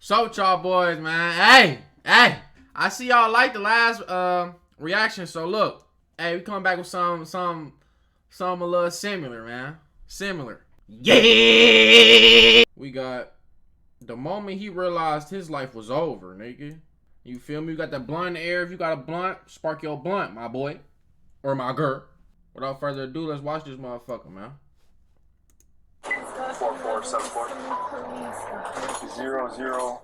So with y'all boys, man. Hey, I see y'all like the last reaction. So look, hey, we coming back with some a little similar, man. Similar. Yeah. We got the moment he realized his life was over, nigga. You feel me? You got that blunt in the air. If you got a blunt, spark your blunt, my boy. Or my girl. Without further ado, let's watch this motherfucker, man. 4474 00.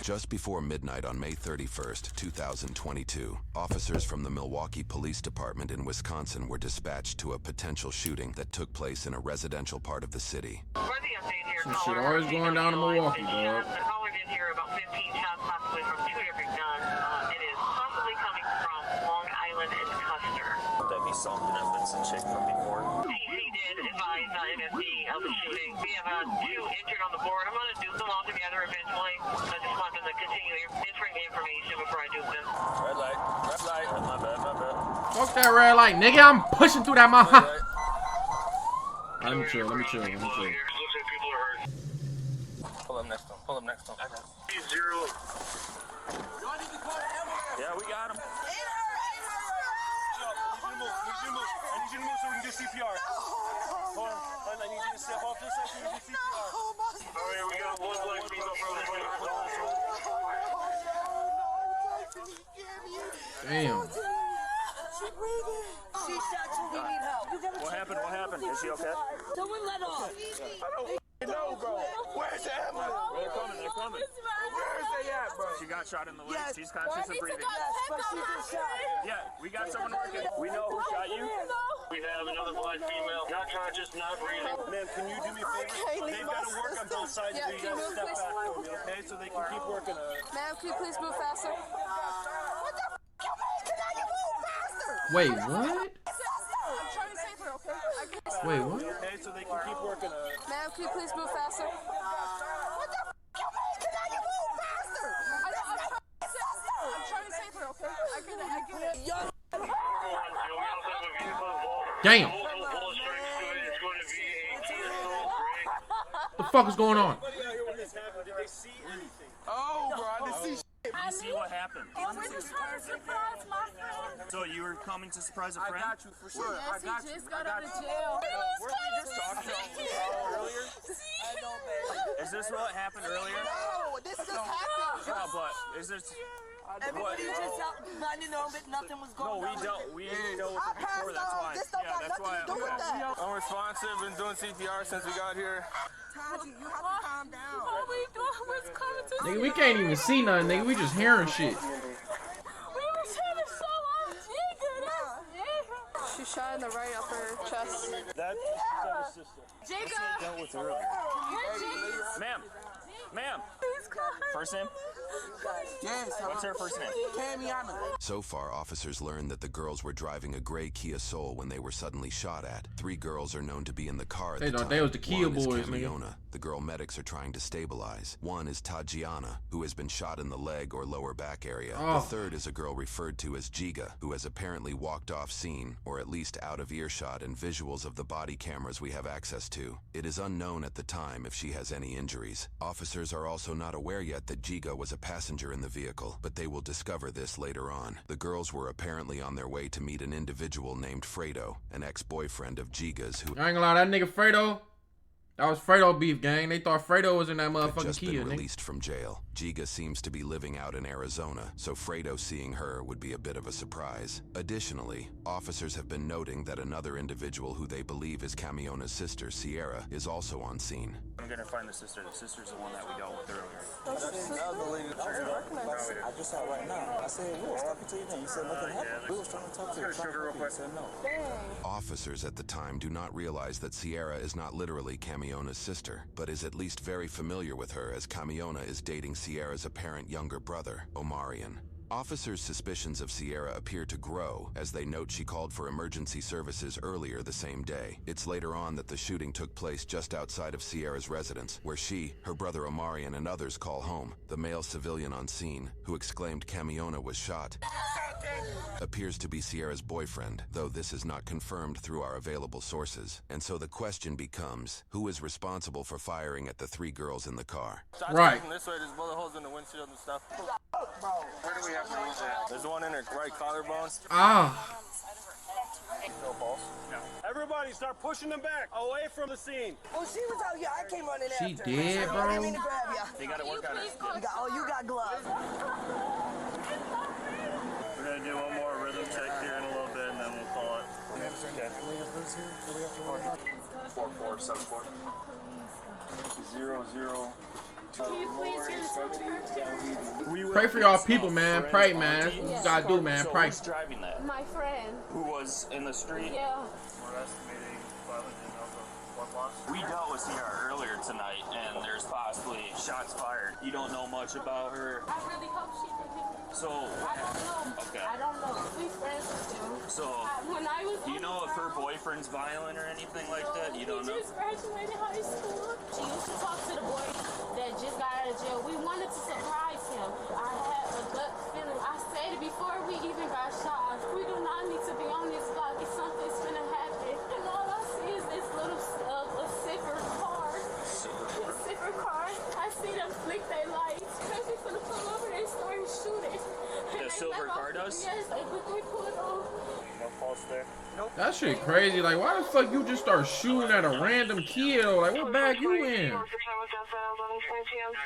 Just before midnight on May 31st, 2022, officers from the Milwaukee Police Department in Wisconsin were dispatched to a potential shooting that took place in a residential part of the city. Some shit always going down in Milwaukee, dog. Caller did hear about 15 shots, possibly from 2 different guns. It is possibly coming from Long Island and Custer. Would that be something if it's a chick from before? TC did advise MSD of the shooting. We have 2 injured on the board. I'm going to dupe them all together eventually. I just want them to continue entering the information before I dupe them. Red light. My bad. Fuck that red light, nigga. I'm pushing through that mile. Let me chill. Pull up next one. I got it. 0. Yeah, we got him. I need you to move so we can do CPR. Hold on. I need you to step off this side so we can do CPR. Alright, we got one black female from Damn. She shot you. We need help. What happened? Is she okay? Someone let off. I don't know, bro. Where's the ambulance? They're coming. Where is they at, bro? She got shot in the leg. She's conscious and breathing. But she just shot. Yeah, we got someone working. We know who shot you. We have another black female. Not conscious, not breathing. Ma'am, can you do me a favor? They've got to work on both sides. Yeah, You gotta step back for me, okay? So they can keep working on it. Ma'am, can you please move faster? What the f*** you mean? Can I move faster? Wait, what? I'm trying to save her, okay? Wait, what? Okay, so they can keep working on it. Ma'am, can you please move faster? What the f*** you mean? Can I move faster? I'm trying to save her, okay? I get it. Damn. The fuck is going on? Did they see anything? Oh, bro, I didn't see shit. You see what happened? We're just trying to surprise my friend. So you were coming to surprise a I friend? got you for sure. I Yes, got he you. just got out of jail. Were we just talking earlier? Is this what happened earlier? No, this just happened. No, but is this... Everybody just out minding their own business. Nothing was No, going on. we dealt with it before, that's why. This don't got that's nothing why. to do with that. I'm responsive. Been doing CPR since we got here. Taji, you have to calm down. What we doing was coming to Nigga, we can't even see nothing, nigga. We just hearing shit. We were trying to show our Jigga. She shot in the right upper chest. That's his sister. Jigga. Dealt with earlier. Ma'am. First name? Yes. What's her first name? Camiana. So far, officers learned that the girls were driving a gray Kia Soul when they were suddenly shot at. 3 girls are known to be in the car at They the thought time. they was the Kia One is boys, nigga. Camiona, the girl medics are trying to stabilize. One is Tajiana, who has been shot in the leg or lower back area. Oh. The third is a girl referred to as Giga, who has apparently walked off scene, or at least out of earshot in visuals of the body cameras we have access to. It is unknown at the time if she has any injuries. Officers are also not aware yet that Giga was a passenger in the vehicle, but they will discover this later on. The girls were apparently on their way to meet an individual named Fredo, an ex-boyfriend of Giga's who I ain't gonna lie, that nigga Fredo. That was Fredo beef, gang. They thought Fredo was in that had motherfucking just Kia, been nigga. released from jail. Giga seems to be living out in Arizona, so Fredo seeing her would be a bit of a surprise. Additionally, officers have been noting that another individual who they believe is Camiona's sister, Sierra, is also on scene. I'm gonna find the sister. The sister's the one that we dealt with earlier. I just saw it right now. I said, we was talking to you then. You said nothing happened. We was trying to talk to you. You said no. Officers at the time do not realize that Sierra is not literally Camiona's sister, but is at least very familiar with her as Camiona is dating Sierra's apparent younger brother, Omarion. Officers' suspicions of Sierra appear to grow as they note she called for emergency services earlier the same day. It's later on that the shooting took place just outside of Sierra's residence, where she, her brother Omarion, and others call home. The male civilian on scene, who exclaimed Camiona was shot, appears to be Sierra's boyfriend, though this is not confirmed through our available sources. And so the question becomes, who is responsible for firing at the 3 girls in the car? Right. This way, there's bullet holes in the windshield and stuff. Where do we have those at? There's one in her right collarbone. Ah. No balls? No. Everybody start pushing them back, away from the scene. Oh, she was out here. I came running She after. dead, I bro. didn't mean to grab ya. They gotta work on it. You got gloves. We're gonna do one more rhythm check here in a little bit, and then we'll call it. 4474 00. Pray for y'all people, man. Pray, man. That's what you gotta do, man. Pray. Who's driving that? My friend. Who was in the street? Yeah. We're estimating violent enough of one loss. We dealt with Sierra earlier tonight, and there's possibly shots fired. You don't know much about her. I really hope she didn't. So, I don't know. okay. I don't know. We friends with them. So, When I was do you know if her boyfriend's violent or anything like that? You don't know? He just graduated high school. She used to talk to the boy that just got out of jail. We wanted to surprise him. I had a gut feeling. I said it before we even got shot. We do not need to be on this block. If something's gonna happen. And all I see is this little a silver car. A silver car. I see them flick their lights. Cause they're gonna pull over and start shooting. The silver car does? Yes, they pulled over. No pulse there. That shit crazy. Like, why the fuck you just start shooting at a random kid? Like, what bag you in?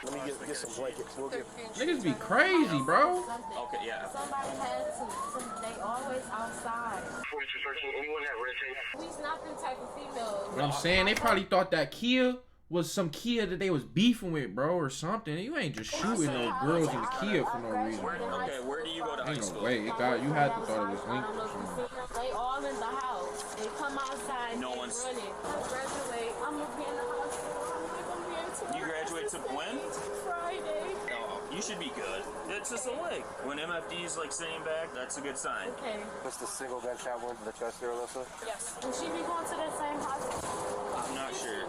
Let me get some blankets. We'll get. Niggas be crazy, bro. Okay, yeah. Somebody had to. They always outside. 4213, anyone have red tape? He's not the type of female. But I'm saying they probably thought that Kia was some Kia that they was beefing with, bro, or something. You ain't just shooting no girls in the Kia for no reason, bro. Okay, where do you go to high Ain't no school? way. You had to thought it was linked or something. They all in the house. They come outside. No they one's- running. I graduate. I'm gonna be in the hospital. I'm not gonna be able to. You graduate to when? Friday. Oh, you should be good. It's just a leg. When MFD's like sitting back, that's a good sign. Okay. What's the single gunshot wound to the chest there, Alyssa? Yes. Will she be going to that same hospital? I'm not sure.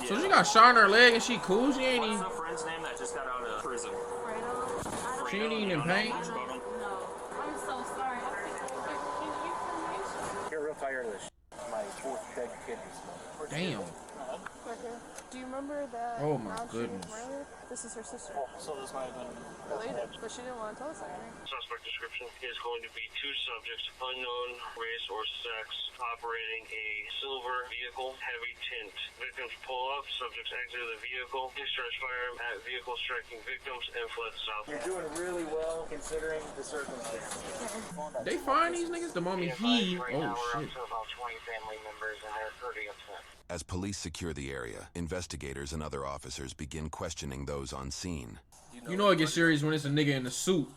So she got shot in her leg and she cool? She ain't What's even, the friend's name that just got out of prison? Fredo? she ain't even in pain? Much about him? No. I'm so sorry. I think I gave you any information. Get real tired of this. My 4th dead kid this month. Damn. Right here. Do you remember that? Oh my mom shooting goodness. from earlier? This is her sister. So this might have been Related, but she didn't want to tell us anything. Suspect description is going to be 2 subjects, unknown race or sex, operating a silver vehicle, heavy tint. Victims pull up, subjects exit the vehicle, discharge firearm at vehicle, striking victims, and fled south. You're doing really well considering the circumstances. They find these niggas the moment he. Right now Oh we're shit. up to about 20 family members, and they're pretty upset. As police secure the area, investigators and other officers begin questioning those on scene. You know it gets serious when it's a nigga in the suit.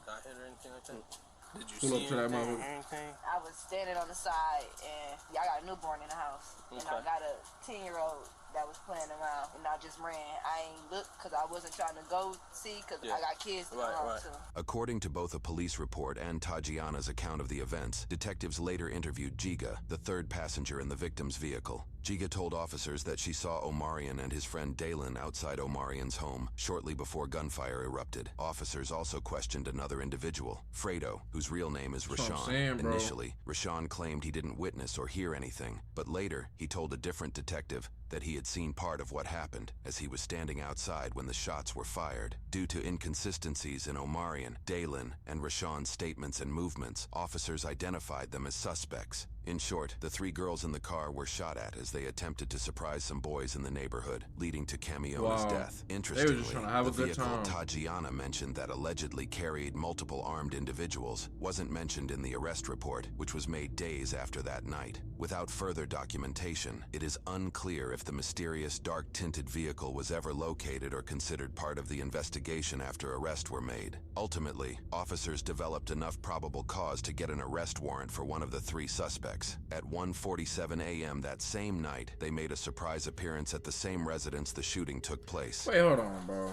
Did you Pull up to that motherfucker. I was standing on the side, and I got a newborn in the house, and I got a 10-year-old that was playing around, and I just ran. I ain't looked because I wasn't trying to go see because I got kids to come home too. According to both a police report and Tajiana's account of the events, detectives later interviewed Giga, the 3rd passenger in the victim's vehicle. Giga told officers that she saw Omarion and his friend Dalen outside Omarion's home shortly before gunfire erupted. Officers also questioned another individual, Fredo, whose real name is That's what I'm Rashaun. saying, bro. Initially, Rashaun claimed he didn't witness or hear anything, but later he told a different detective that he had seen part of what happened as he was standing outside when the shots were fired. Due to inconsistencies in Omarion, Dalen, and Rashawn's statements and movements, officers identified them as suspects. In short, the 3 girls in the car were shot at as they attempted to surprise some boys in the neighborhood, leading to Camiona's Wow. death. They were Interestingly, just trying to have the a good vehicle time. Tajiana mentioned that allegedly carried multiple armed individuals wasn't mentioned in the arrest report, which was made days after that night. Without further documentation, it is unclear if the mysterious dark-tinted vehicle was ever located or considered part of the investigation after arrests were made. Ultimately, officers developed enough probable cause to get an arrest warrant for one of the 3 suspects. At 1:47 a.m. that same night, they made a surprise appearance at the same residence the shooting took place. Wait, hold on, bro.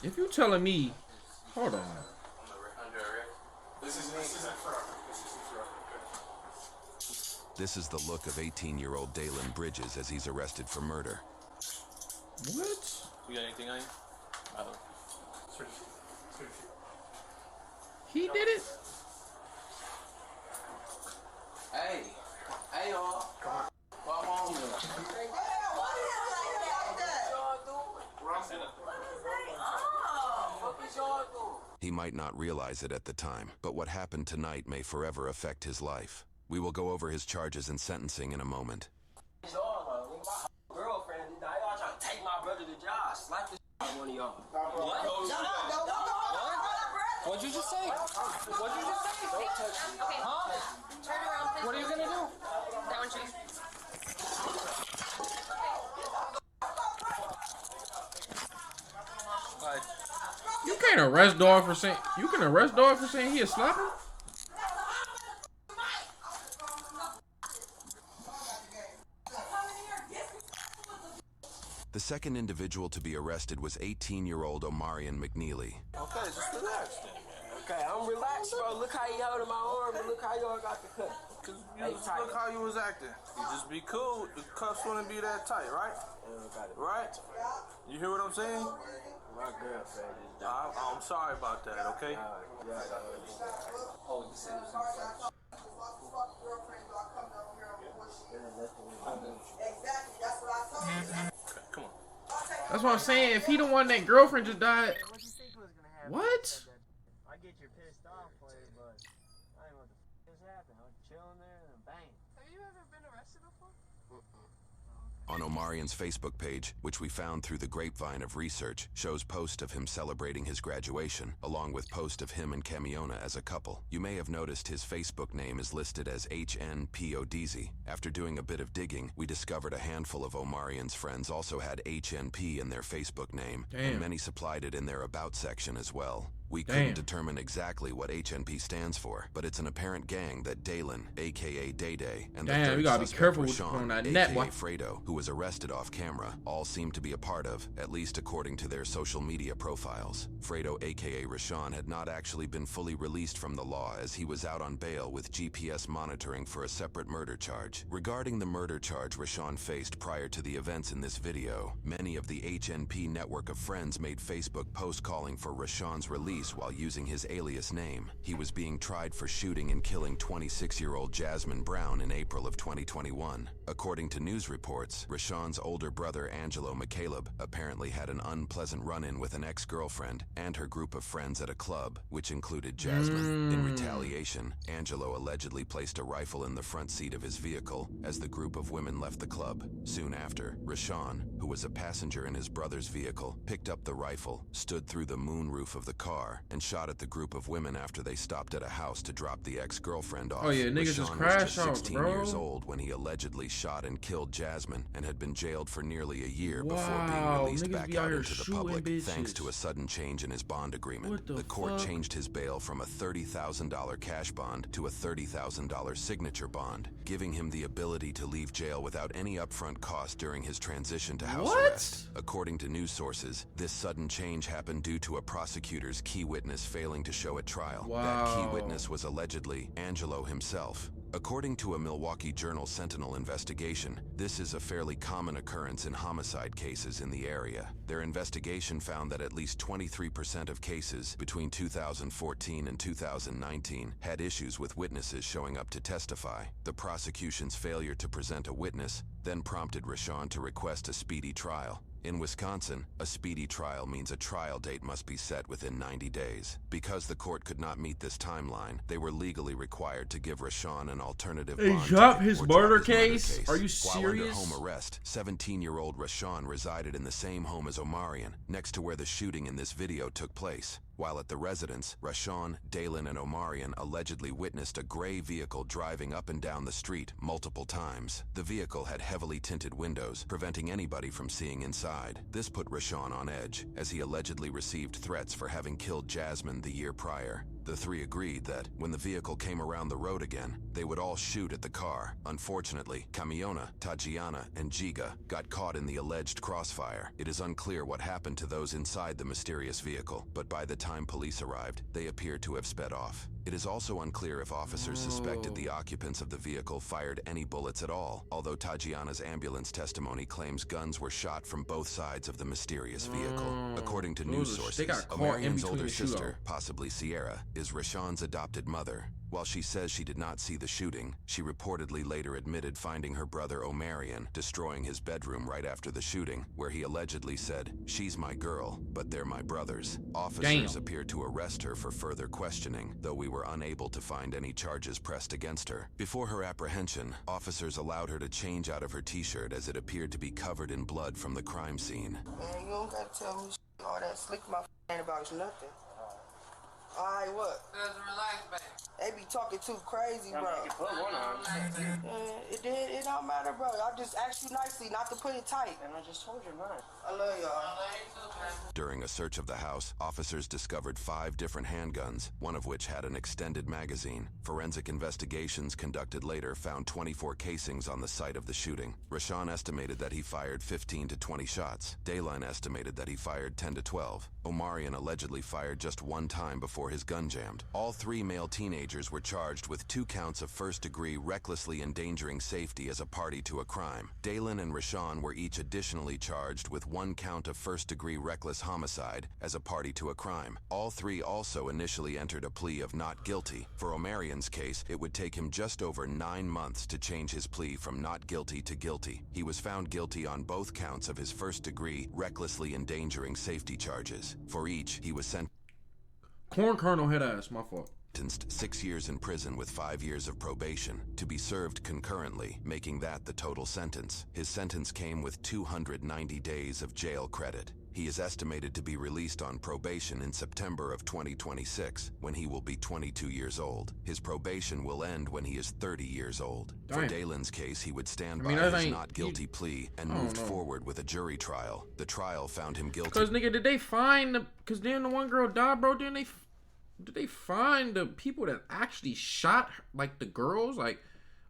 If you telling me, hold on. This is the look of 18-year-old Dalen Bridges as he's arrested for murder. What? You got anything on you? He did it? He might not realize it at the time, but what happened tonight may forever affect his life. We will go over his charges and sentencing in a moment. Girlfriend, now y'all trying to take my brother to job. Slap the one of y'all. What? What'd you just say? What'd you just say? Don't touch me. Okay. Huh? Turn around, please. What are you gonna do? That one, please. You can't arrest dog for saying. You can arrest dog for saying he a slapper. The second individual to be arrested was 18-year-old Omarion McNealy. Okay, just relax then, man. Okay, I'm relaxed, bro. Look how you holding my arm and look how y'all got the cut. Cause look how you was acting. You just be cool. The cuffs wouldn't be that tight, right? Right? You hear what I'm saying? My girl said this. I'm sorry about that, okay? Oh, you said it was Come on. That's what I'm saying. If he the one that girlfriend just died. What you think was gonna happen? What? I get you're pissed off, player, but I don't know what the f just happened. I was chilling there and bang. Have you ever been arrested before? On Omarion's Facebook page, which we found through the grapevine of research, shows post of him celebrating his graduation, along with post of him and Camiona as a couple. You may have noticed his Facebook name is listed as HNPODZ. After doing a bit of digging, we discovered a handful of Omarion's friends also had HNP in their Facebook name, and many supplied it in their About section as well. We couldn't determine exactly what HNP stands for, but it's an apparent gang that Dalen, aka Day Day, and the third we gotta be suspect, careful with Rashaun, that aka net, boy. Fredo, who was arrested off camera, all seem to be a part of, at least according to their social media profiles. Fredo, aka Rashaun, had not actually been fully released from the law as he was out on bail with GPS monitoring for a separate murder charge. Regarding the murder charge Rashaun faced prior to the events in this video, many of the HNP network of friends made Facebook posts calling for Rashaun's release while using his alias name. He was being tried for shooting and killing 26-year-old Jasmine Brown in April of 2021. According to news reports, Rashaun's older brother Angelo McCaleb apparently had an unpleasant run-in with an ex-girlfriend and her group of friends at a club, which included Jasmine. In retaliation, Angelo allegedly placed a rifle in the front seat of his vehicle as the group of women left the club. Soon after, Rashaun, who was a passenger in his brother's vehicle, picked up the rifle, stood through the moonroof of the car, and shot at the group of women after they stopped at a house to drop the ex-girlfriend off. Oh yeah, niggas just Rashaun crash was out, just 16 bro. years old when he allegedly shot and killed Jasmine and had been jailed for nearly a year before being released niggas back be out out here into the shooting public bitches. thanks to a sudden change in his bond agreement. What the court fuck? changed his bail from a $30,000 cash bond to a $30,000 signature bond, giving him the ability to leave jail without any upfront cost during his transition to house arrest. According to news sources, this sudden change happened due to a prosecutor's key witness failing to show at trial. That key witness was allegedly Angelo himself. According to a Milwaukee Journal Sentinel investigation, this is a fairly common occurrence in homicide cases in the area. Their investigation found that at least 23% of cases between 2014 and 2019 had issues with witnesses showing up to testify. The prosecution's failure to present a witness then prompted Rashaun to request a speedy trial. In Wisconsin, a speedy trial means a trial date must be set within 90 days. Because the court could not meet this timeline, they were legally required to give Rashaun an alternative bond drop ticket his or murder drop his murder case? Are you While under serious? home arrest, 17-year-old Rashaun resided in the same home as Omarion, next to where the shooting in this video took place. While at the residence, Rashaun, Dalen, and Omarion allegedly witnessed a gray vehicle driving up and down the street multiple times. The vehicle had heavily tinted windows, preventing anybody from seeing inside. This put Rashaun on edge, as he allegedly received threats for having killed Jasmine the year prior. The three agreed that, when the vehicle came around the road again, they would all shoot at the car. Unfortunately, Camiona, Tajiana, and Giga got caught in the alleged crossfire. It is unclear what happened to those inside the mysterious vehicle, but by the time police arrived, they appeared to have sped off. It is also unclear if officers suspected the occupants of the vehicle fired any bullets at all, although Tajiana's ambulance testimony claims guns were shot from both sides of the mysterious vehicle. According to news sources, Omarion's older sister, possibly Sierra, is Rashaun's adopted mother. While she says she did not see the shooting, she reportedly later admitted finding her brother Omarion destroying his bedroom right after the shooting, where he allegedly said, "She's my girl, but they're my brothers." Officers appeared to arrest her for further questioning, though we were unable to find any charges pressed against her. Before her apprehension, officers allowed her to change out of her t-shirt as it appeared to be covered in blood from the crime scene. Man, you don't gotta tell me all that slick my ain't about nothing. Alright, what? Just relax, baby. They be talking too crazy, bro. Put one on. It don't matter, bro. I just asked you nicely not to put it tight. And I just told you mine. I love y'all. During a search of the house, officers discovered 5 different handguns, one of which had an extended magazine. Forensic investigations conducted later found 24 casings on the site of the shooting. Rashaun estimated that he fired 15 to 20 shots. Dalen estimated that he fired 10 to 12. Omarion allegedly fired just one time before his gun jammed. All 3 male teenagers were charged with 2 counts of first-degree recklessly endangering safety as a party to a crime. Dalen and Rashaun were each additionally charged with 1 count of first-degree reckless homicide as a party to a crime. All 3 also initially entered a plea of not guilty. For Omarion's case, it would take him just over 9 months to change his plea from not guilty to guilty. He was found guilty on both counts of his first-degree recklessly endangering safety charges. For each, he was Corn kernel head ass, my fault. sentenced 6 years in prison with 5 years of probation, to be served concurrently, making that the total sentence. His sentence came with 290 days of jail credit. He is estimated to be released on probation in September of 2026, when he will be 22 years old. His probation will end when he is 30 years old. For Dalen's case, he would stand by his not guilty plea and moved forward with a jury trial. The trial found him guilty. Cause nigga, did they find the? Cause then the one girl died, bro. Did they find the people that actually shot like the girls? Like,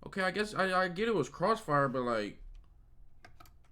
okay, I guess I get it was crossfire, but like.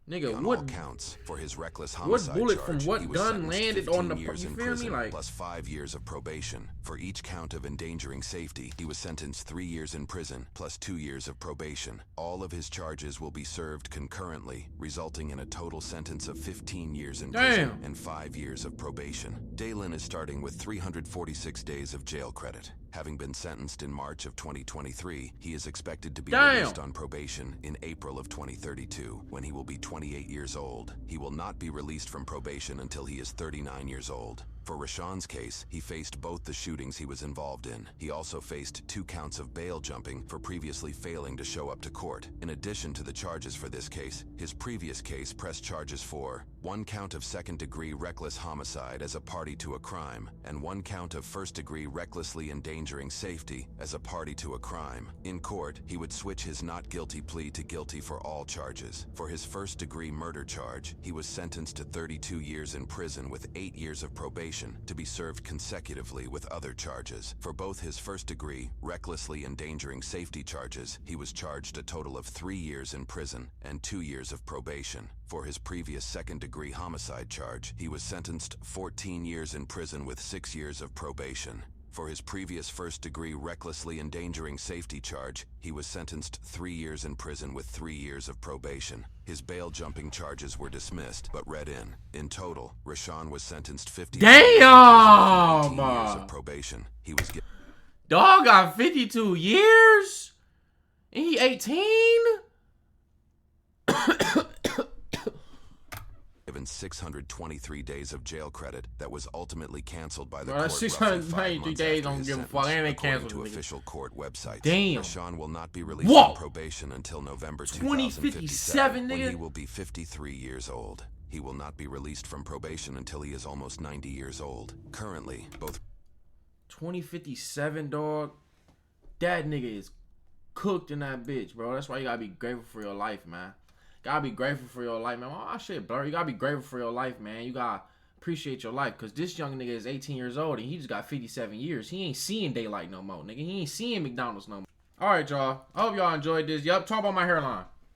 Nigga, on what all counts for his reckless homicide bullet charge, from what he was gun sentenced landed on the? 15 years You in feel prison, me? Like plus 5 years of probation. For each count of endangering safety, he was sentenced 3 years in prison plus 2 years of probation. All of his charges will be served concurrently, resulting in a total sentence of 15 years in prison and 5 years of probation. Dalen is starting with 346 days of jail credit. Having been sentenced in March of 2023, he is expected to be released on probation in April of 2032, when he will be 28 years old. He will not be released from probation until he is 39 years old. For Rashaun's case, he faced both the shootings he was involved in. He also faced 2 counts of bail jumping for previously failing to show up to court. In addition to the charges for this case, his previous case pressed charges for 1 count of second-degree reckless homicide as a party to a crime, and 1 count of first-degree recklessly endangering safety as a party to a crime. In court, he would switch his not guilty plea to guilty for all charges. For his first-degree murder charge, he was sentenced to 32 years in prison with 8 years of probation, to be served consecutively with other charges. For both his first-degree, recklessly endangering safety charges, he was charged a total of 3 years in prison and 2 years of probation. For his previous second-degree homicide charge, he was sentenced 14 years in prison with 6 years of probation. For his previous first-degree recklessly endangering safety charge, he was sentenced 3 years in prison with 3 years of probation. His bail jumping charges were dismissed, but read in. In total, Rashaun was sentenced 50 years of probation. He was dog got 52 years? And he 18? given 623 days of jail credit that was ultimately canceled by the court. 623 days don't give a fuck. And they canceled to official court websites. Damn. Rashaun will not be released from probation until November 2057, nigga. when he will be 53 years old. He will not be released from probation until he is almost 90 years old. Currently, both 2057, dog. That nigga is cooked in that bitch, bro. That's why you gotta be grateful for your life, man. Gotta be grateful for your life, man. Oh, shit, blur. You gotta be grateful for your life, man. You gotta appreciate your life. Because this young nigga is 18 years old and he just got 57 years. He ain't seeing daylight no more, nigga. He ain't seeing McDonald's no more. All right, y'all. I hope y'all enjoyed this. Yup, talk about my hairline.